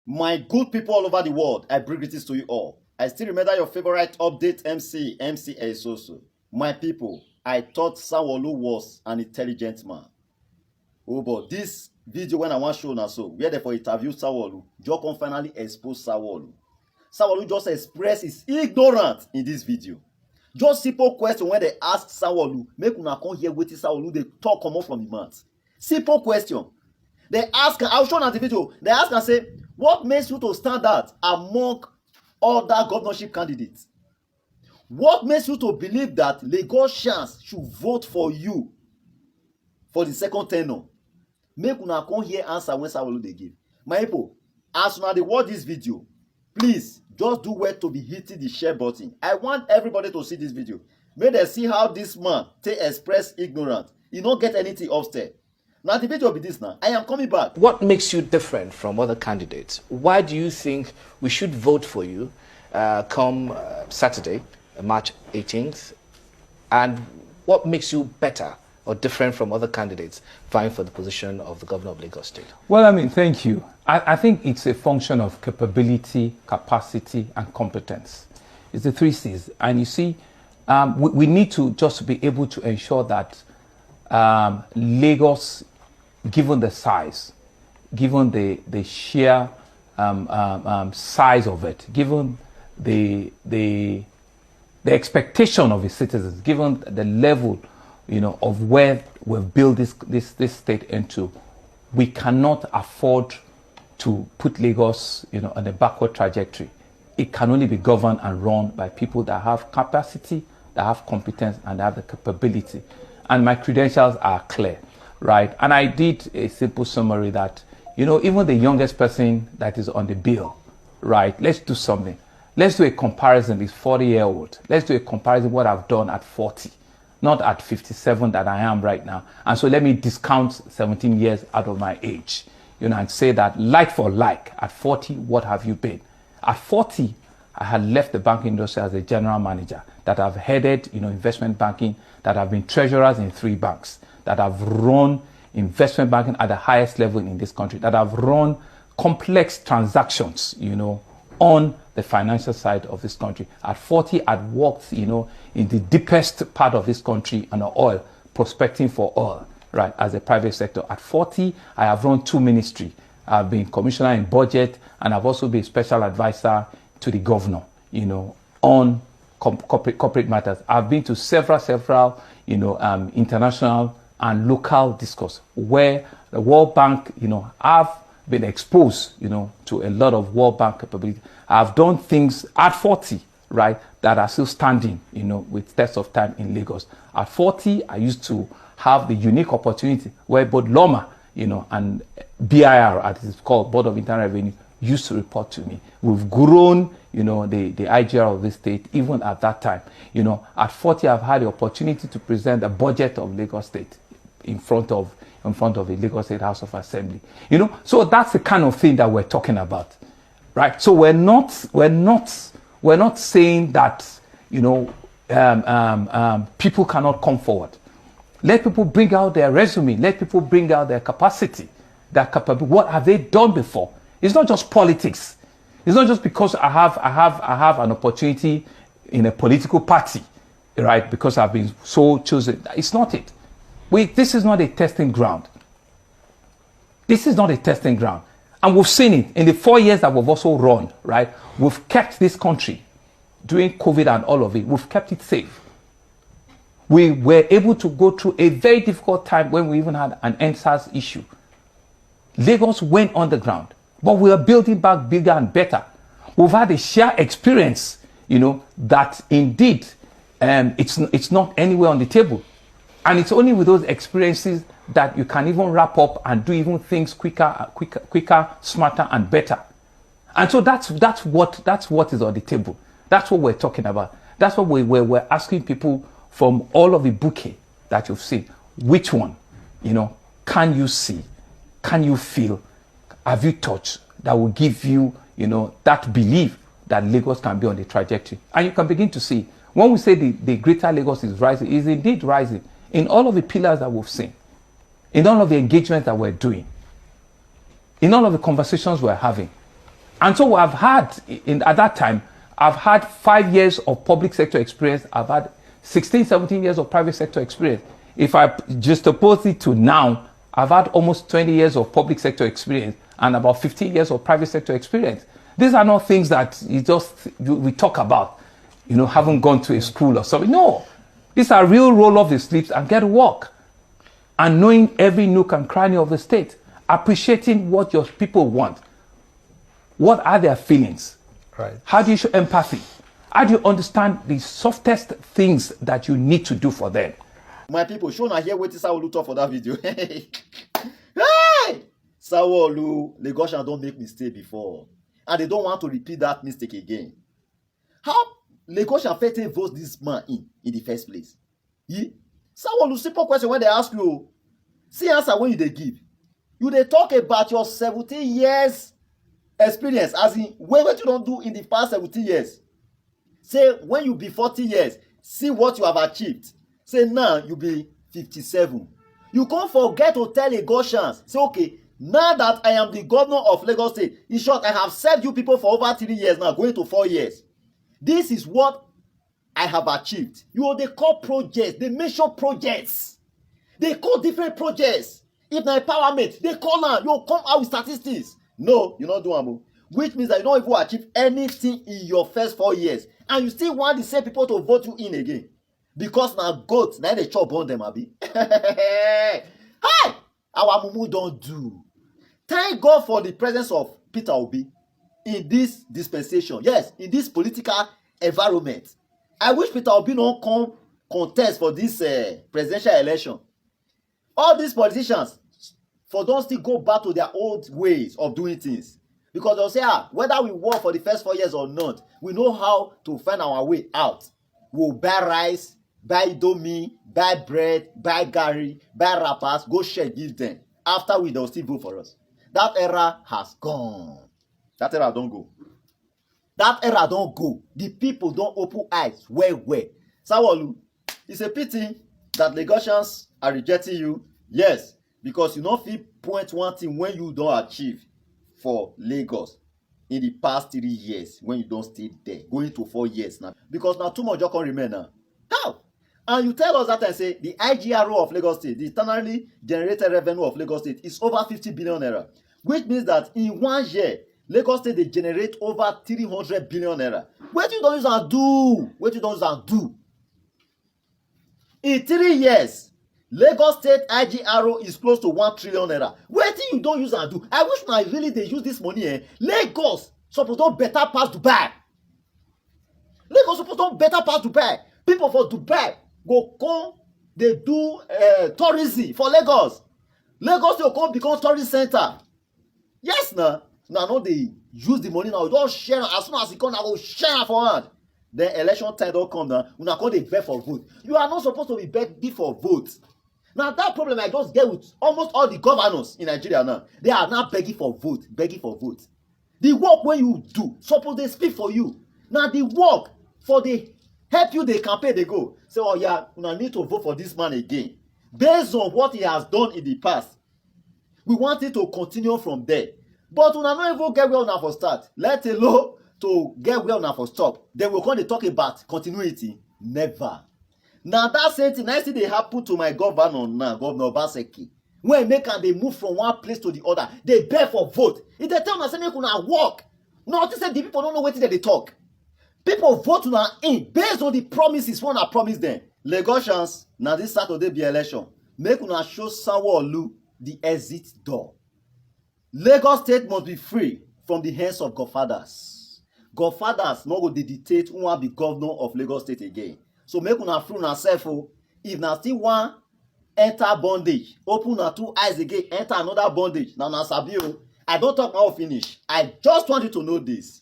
My good people all over the world, I bring greetings to you all. I still remember your favorite update MC Esoso. My people, I thought Sanwo-Olu was an intelligent man. Oh, but this video when I want to show now so, where they for interview Sanwo-Olu, just come finally expose Sanwo-Olu. Sanwo-Olu just express his ignorance in this video. Just simple question when they ask Sanwo-Olu, make una come hear wetin Sanwo-Olu dey talk comot from the mouth. Simple question. They ask, I'll show you the video. They ask and say, what makes you to stand out among other governorship candidates? What makes you to believe that Lagosians should vote for you for the second tenure? Make una come here answer when Sanwo-Olu dey give. My people, as una dey watch this video, please just do well to be hitting the share button. I want everybody to see this video. Make dem see how this man take express ignorance. He no get anything upstairs. Now the video will be this now. I am coming back. What makes you different from other candidates? Why do you think we should vote for you come Saturday, March 18th? And what makes you better or different from other candidates vying for the position of the governor of Lagos State? Well, I mean, thank you. I think it's a function of capability, capacity, and competence. It's the 3 C's. And you see, we need to just be able to ensure that Lagos, given the size, given the sheer size of it, given the expectation of its citizens, given the level, of where we've built this state into, we cannot afford to put Lagos, on a backward trajectory. It can only be governed and run by people that have capacity, that have competence, and that have the capability. And my credentials are clear, right? And I did a simple summary that, even the youngest person that is on the bill, right? Let's do something. Let's do a comparison with 40-year-old. Let's do a comparison what I've done at 40, not at 57 that I am right now. And so let me discount 17 years out of my age, and say that like for like, at 40, what have you been? At 40, I had left the banking industry as a general manager, that I've headed, investment banking, that have been treasurers in 3 banks, that have run investment banking at the highest level in this country, that have run complex transactions, on the financial side of this country. At 40, I'd worked, in the deepest part of this country on oil, prospecting for oil, right, as a private sector. At 40, I have run 2 ministries. I've been commissioner in budget, and I've also been special advisor to the governor, on corporate matters. I've been to several, international and local discourse where the World Bank, have been exposed, to a lot of World Bank capability. I've done things at 40, right, that are still standing, with test of time in Lagos. At 40, I used to have the unique opportunity where both LOMA, and BIR, as it's called, Board of Internal Revenue, used to report to me. We've grown, the IGR of this state, even at that time. At 40, I've had the opportunity to present the budget of Lagos State in front of the Lagos State House of Assembly. So that's the kind of thing that we're talking about, right? So we're not saying that, people cannot come forward. Let people bring out their resume. Let people bring out their capacity, their capability. What have they done before? It's not just politics. It's not just because I have an opportunity in a political party, right? Because I've been so chosen. It's not it. This is not a testing ground. This is not a testing ground. And we've seen it in the 4 years that we've also run, right? We've kept this country during COVID and all of it. We've kept it safe. We were able to go through a very difficult time when we even had an NSAS issue. Lagos went on the ground, but we are building back bigger and better. We've had a shared experience, that indeed it's not anywhere on the table. And it's only with those experiences that you can even wrap up and do even things quicker, smarter, and better. And so that's what is on the table. That's what we're talking about. That's what we're asking people from all of the bouquet that you've seen. Which one, can you see? Can you feel? Have you touched? That will give you, that belief that Lagos can be on the trajectory. And you can begin to see, when we say the greater Lagos is rising, is indeed rising in all of the pillars that we've seen, in all of the engagements that we're doing, in all of the conversations we're having. And so I've had, at that time, I've had 5 years of public sector experience. I've had 16, 17 years of private sector experience. If I just oppose it to now, I've had almost 20 years of public sector experience and about 15 years of private sector experience. These are not things that we talk about, haven't gone to a school or something. No, these are real roll off the sleeves and get to work. And knowing every nook and cranny of the state, appreciating what your people want. What are their feelings? Right. How do you show empathy? How do you understand the softest things that you need to do for them? My people, show na hear wetin Sanwo-Olu talk for that video. Hey! Sanwo-Olu, Lagosians don't make mistake before. And they don't want to repeat that mistake again. How Lagosian fit vote this man in the first place? Sanwo-Olu, simple question when they ask you. See answer when they give. You they talk about your 17 years experience, as in what you don't do in the past 17 years. Say when you be 40 years, see what you have achieved. Say now you be 57. You can't forget to tell Lagosians. Say okay, now that I am the governor of Lagos State, in short, I have served you people for over 3 years now, going to 4 years. This is what I have achieved. They call projects, they mention projects. They call different projects. If na empowerment, they call now. You come out with statistics. No, you not do am. Which means that you don't even achieve anything in your first 4 years. And you still want the same people to vote you in again. Because now goats, now they chop on them, abi. Hey! Our mumu don't do. Thank God for the presence of Peter Obi in this dispensation. Yes, in this political environment. I wish Peter Obi don't come contest for this presidential election. All these politicians don't still go back to their old ways of doing things. Because they'll say, whether we work for the first 4 years or not, we know how to find our way out. We'll buy rice, buy domi, buy bread, buy gari, buy wrappers, go share, give them. After they'll still vote for us. That era has gone. That era don't go. That era don't go. The people don't open eyes. Where? Sanwo-Olu, it's a pity that Lagosians are rejecting you. Yes, because you don't feel point one thing when you don't achieve for Lagos in the past 3 years when you don't stay there, going to 4 years now. Because now too much you can remain now. How? And you tell us that and say the IGRO of Lagos State, the internally generated revenue of Lagos State is over 50 billion naira, which means that in 1 year, Lagos State they generate over 300 billion naira. What you don't use and do? What you don't use and do? In 3 years, Lagos State IGRO is close to 1 trillion naira. What you don't use and do? I wish now really they use this money. Lagos suppose don't better pass Dubai. Lagos suppose don't better pass Dubai. People for Dubai go come, they do tourism for Lagos. Lagos will come become tourist center. Yes, now they use the money now. Don't share as soon as it come, I will share for hand. Then election time don't come now. Una come dey beg for vote. You are not supposed to be begging for vote. Now that problem I just get with almost all the governors in Nigeria now. They are now begging for vote. The work when you do, suppose they speak for you. Now the work for the help you the campaign they go. Say, oh yeah, una need to vote for this man again. Based on what he has done in the past. We want it to continue from there. But una not even get where una for start. Let alone to get where una for stop. Then we'll come to talk about continuity. Never. Now that same thing, I see they happen to my governor now, Governor Obaseki. When they can they move from one place to the other, they beg for vote. If they tell me say make una work, notice that the people don't know what they talk. People vote una in based on the promises one I promised them. Lagosians, now this Saturday be election. Make una show Sanwo-Olu the exit door. Lagos State must be free from the hands of godfathers. Godfathers no go dey dictate who wan be governor of Lagos State again. So make una free una sef o. If na still wan enter bondage, open una 2 eyes again, enter another bondage. Na una sabi o. I don talk my own finish. I just want you to know this.